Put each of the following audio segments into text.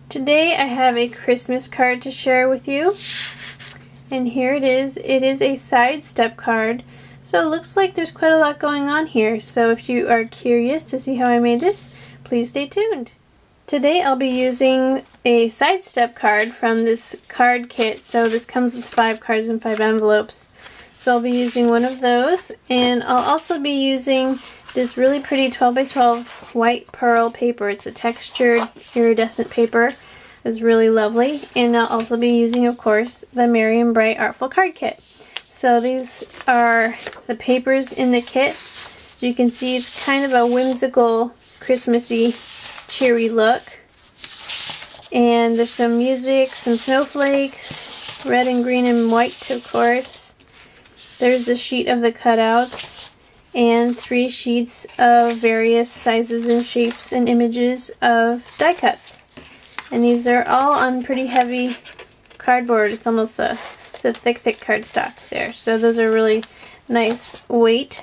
Today I have a Christmas card to share with you, and here it is. It is a sidestep card, so it looks like there's quite a lot going on here. So if you are curious to see how I made this, please stay tuned. Today I'll be using a sidestep card from this card kit. So this comes with 5 cards and 5 envelopes. So I'll be using one of those, and I'll also be using this really pretty 12 by 12 white pearl paper. It's a textured iridescent paper. It's really lovely. And I'll also be using, of course, the Merry and Bright Artful card kit. So these are the papers in the kit. As you can see, it's kind of a whimsical, Christmassy, cheery look. And there's some music, some snowflakes, red and green and white, of course. There's a sheet of the cutouts, and 3 sheets of various sizes and shapes and images of die cuts. And these are all on pretty heavy cardboard. It's almost a thick cardstock there. So those are really nice weight.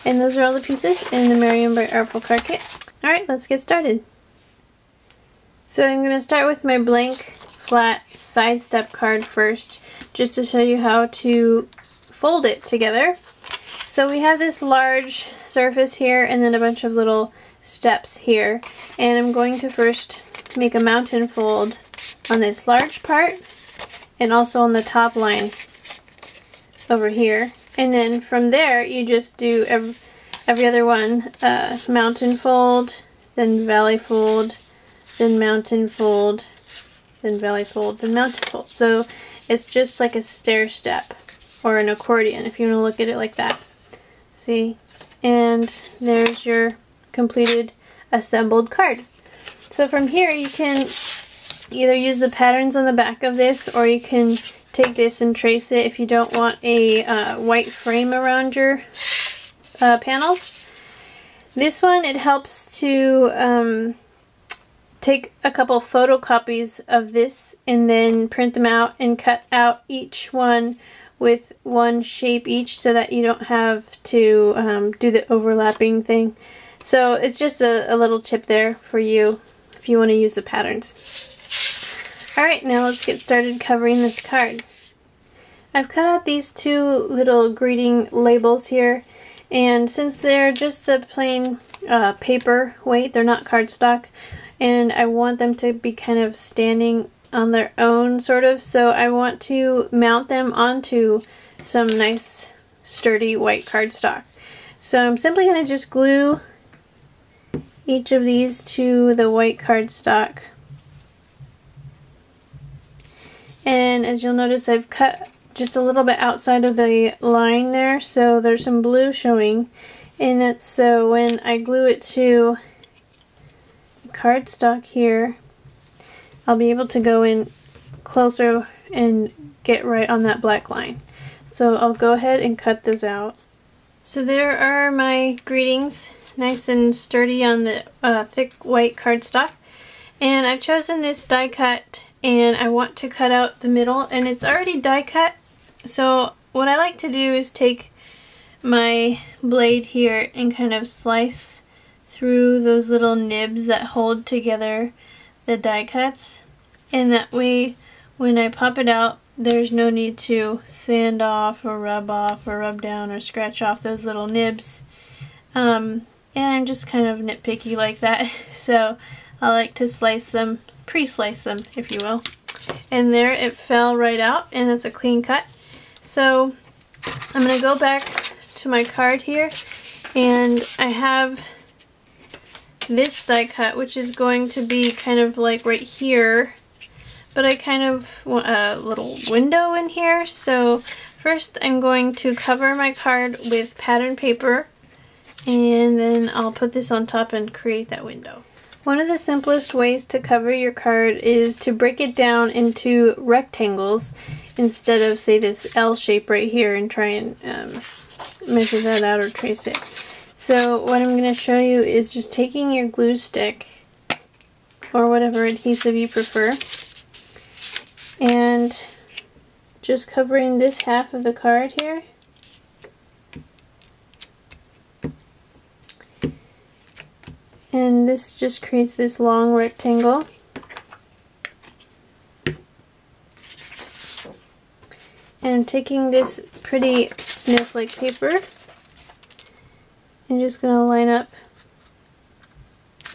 And those are all the pieces in the Merry and Bright Artful card kit. Alright, let's get started. So I'm going to start with my blank flat sidestep card first, just to show you how to fold it together. So we have this large surface here and then a bunch of little steps here. And I'm going to first make a mountain fold on this large part and also on the top line over here. And then from there you just do every other one. Mountain fold, then valley fold, then mountain fold, then valley fold, then mountain fold. So it's just like a stair step or an accordion if you want to look at it like that. See? And there's your completed assembled card. So from here you can either use the patterns on the back of this, or you can take this and trace it if you don't want a white frame around your panels. This one, it helps to take a couple photocopies of this and then print them out and cut out each one with one shape each, so that you don't have to do the overlapping thing. So it's just a little tip there for you if you want to use the patterns. Alright, now let's get started covering this card. I've cut out these 2 little greeting labels here, and since they're just the plain paper weight, they're not cardstock, and I want them to be kind of standing on their own, sort of, so I want to mount them onto some nice sturdy white cardstock. So I'm simply going to just glue each of these to the white cardstock, and as you'll notice, I've cut just a little bit outside of the line there, so there's some blue showing, and that's so when I glue it to cardstock here, I'll be able to go in closer and get right on that black line. So I'll go ahead and cut those out. So there are my greetings, nice and sturdy on the thick white cardstock. And I've chosen this die cut, and I want to cut out the middle, and it's already die cut. So what I like to do is take my blade here and kind of slice through those little nibs that hold together the die cuts, and that way when I pop it out, there's no need to sand off or rub down or scratch off those little nibs. And I'm just kind of nitpicky like that, so I like to slice them, pre-slice them if you will. And there it fell right out, and it's a clean cut. So I'm going to go back to my card here, and I have this die cut, which is going to be kind of like right here, but I kind of want a little window in here. So first I'm going to cover my card with pattern paper, and then I'll put this on top and create that window. One of the simplest ways to cover your card is to break it down into rectangles instead of, say, this L shape right here, and try and measure that out or trace it. So what I'm going to show you is just taking your glue stick, or whatever adhesive you prefer, and just covering this half of the card here. And this just creates this long rectangle. And I'm taking this pretty snowflake paper and just going to line up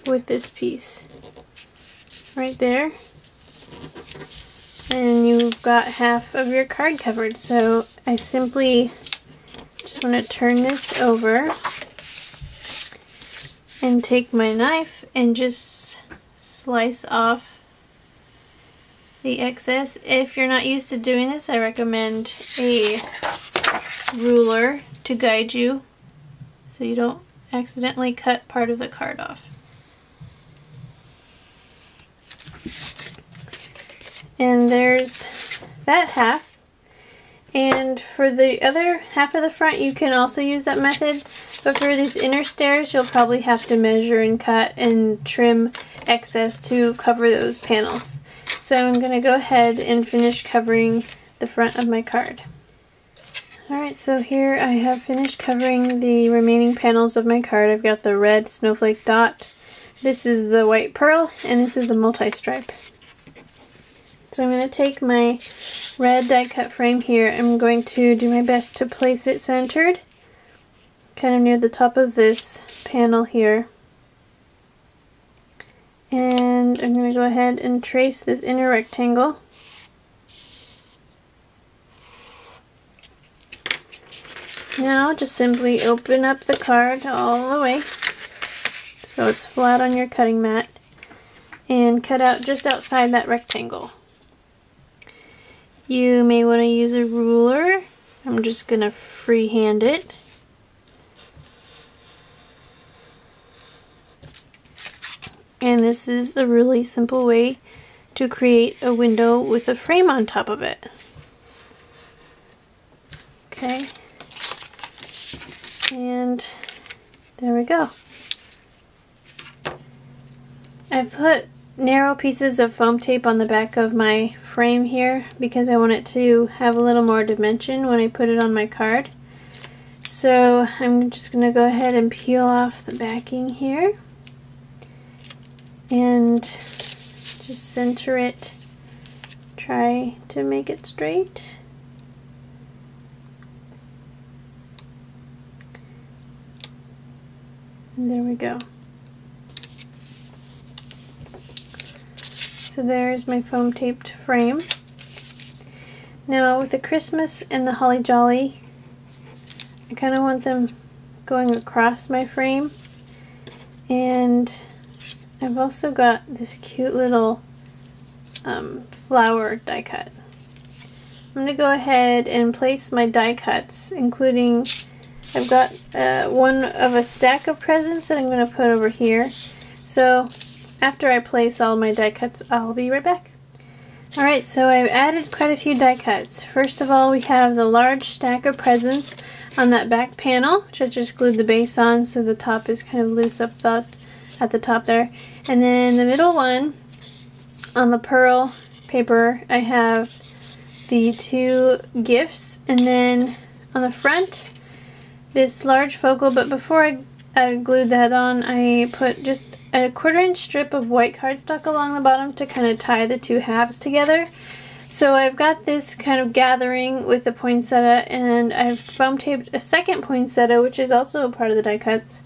with this piece right there. And you've got half of your card covered. So I simply just want to turn this over and take my knife and just slice off the excess. If you're not used to doing this, I recommend a ruler to guide you so you don't accidentally cut part of the card off. And there's that half. And for the other half of the front, you can also use that method. But for these inner stairs, you'll probably have to measure and cut and trim excess to cover those panels. So I'm going to go ahead and finish covering the front of my card. Alright, so here I have finished covering the remaining panels of my card. I've got the red snowflake dot, this is the white pearl, and this is the multi-stripe. So I'm going to take my red die cut frame here. I'm going to do my best to place it centered, kind of near the top of this panel here. And I'm going to go ahead and trace this inner rectangle. Now just simply open up the card all the way so it's flat on your cutting mat and cut out just outside that rectangle. You may want to use a ruler. I'm just going to freehand it. And this is a really simple way to create a window with a frame on top of it. Okay. And there we go. I've put narrow pieces of foam tape on the back of my frame here because I want it to have a little more dimension when I put it on my card. So I'm just going to go ahead and peel off the backing here and just center it. Try to make it straight. And there we go. So there's my foam taped frame. Now with the Christmas and the Holly Jolly, I kind of want them going across my frame. And I've also got this cute little flower die cut. I'm going to go ahead and place my die cuts, including, I've got one of a stack of presents that I'm going to put over here. So after I place all my die cuts, I'll be right back. Alright, so I've added quite a few die cuts. First of all, we have the large stack of presents on that back panel, which I just glued the base on so the top is kind of loose up at the top there. And then the middle one, on the pearl paper, I have the two gifts. And then on the front, this large focal, but before I glued that on, I put just a 1/4-inch strip of white cardstock along the bottom to kind of tie the two halves together. So I've got this kind of gathering with the poinsettia, and I've foam taped a second poinsettia, which is also a part of the die cuts,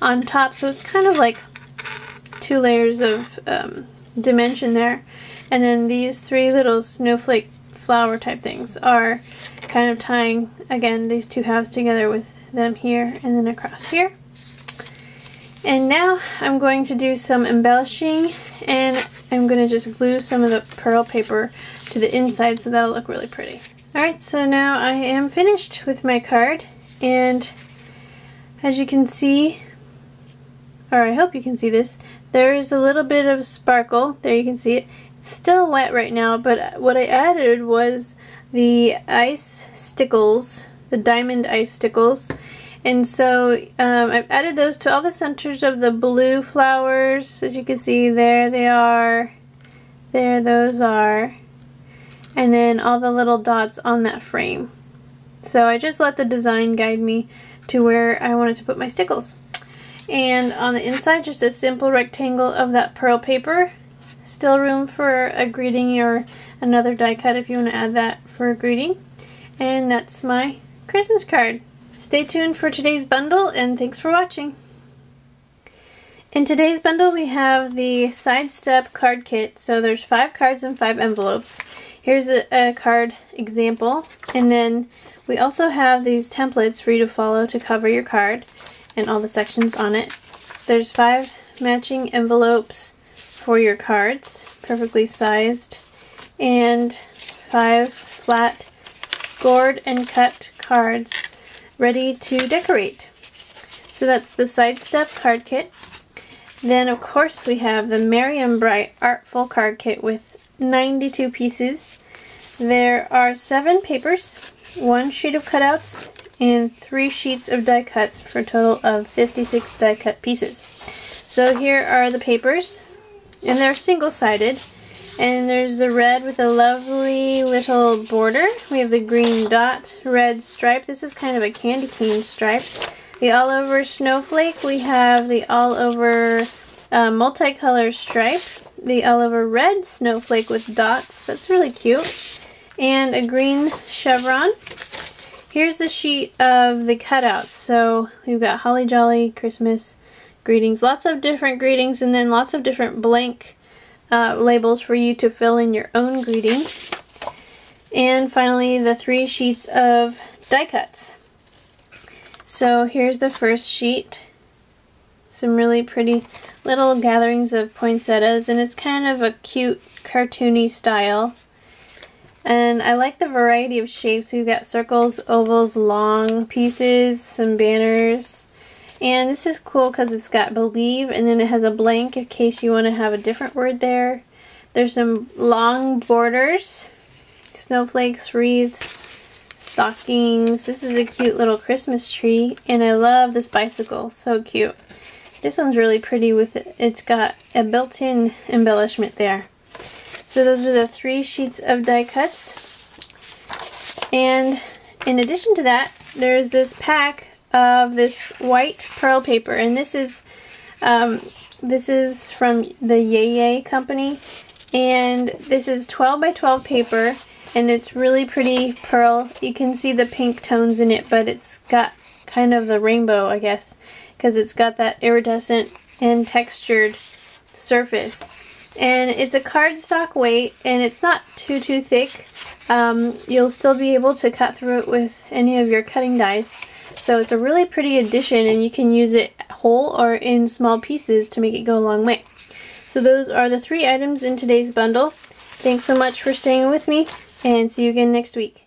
on top. So it's kind of like 2 layers of dimension there. And then these 3 little snowflake flower type things are kind of tying, again, these two halves together with them here and then across here. And now I'm going to do some embellishing, and I'm going to just glue some of the pearl paper to the inside so that'll look really pretty. Alright, so now I am finished with my card, and as you can see, or I hope you can see this, there's a little bit of sparkle. There you can see it. It's still wet right now, but what I added was the ice stickles, the diamond ice stickles. And so I've added those to all the centers of the blue flowers. As you can see, there they are. There those are. And then all the little dots on that frame. So I just let the design guide me to where I wanted to put my stickles. And on the inside, just a simple rectangle of that pearl paper. Still room for a greeting or another die cut if you want to add that for a greeting. And that's my Christmas card. Stay tuned for today's bundle, and thanks for watching. In today's bundle we have the Sidestep card kit. So there's 5 cards and 5 envelopes. Here's a card example, and then we also have these templates for you to follow to cover your card and all the sections on it. There's 5 matching envelopes for your cards, perfectly sized, and 5 flat scored and cut cards ready to decorate. So that's the Sidestep card kit. Then of course we have the Merry and Bright Artful card kit with 92 pieces. There are 7 papers, 1 sheet of cutouts, and 3 sheets of die cuts for a total of 56 die cut pieces. So here are the papers, and they're single-sided, and there's the red with a lovely little border. We have the green dot, red stripe. This is kind of a candy cane stripe. The all-over snowflake. We have the all-over multicolor stripe, the all-over red snowflake with dots. That's really cute. And a green chevron. Here's the sheet of the cutouts. So we've got Holly Jolly, Christmas, greetings, lots of different greetings, and then lots of different blank labels for you to fill in your own greeting. And finally the 3 sheets of die cuts. So here's the first sheet. Some really pretty little gatherings of poinsettias, and it's kind of a cute cartoony style. And I like the variety of shapes. We've got circles, ovals, long pieces, some banners. And this is cool because it's got believe, and then it has a blank in case you want to have a different word there. There's some long borders, snowflakes, wreaths, stockings. This is a cute little Christmas tree, and I love this bicycle. So cute. This one's really pretty with it. It's got a built-in embellishment there. So those are the 3 sheets of die cuts. And in addition to that, there's this pack of this white pearl paper, and this is from the Yay company, and this is 12 by 12 paper, and it's really pretty pearl. You can see the pink tones in it, but it's got kind of the rainbow, I guess, because it's got that iridescent and textured surface. And it's a cardstock weight, and it's not too thick. You'll still be able to cut through it with any of your cutting dies. So it's a really pretty addition, and you can use it whole or in small pieces to make it go a long way. So those are the 3 items in today's bundle. Thanks so much for staying with me, and see you again next week.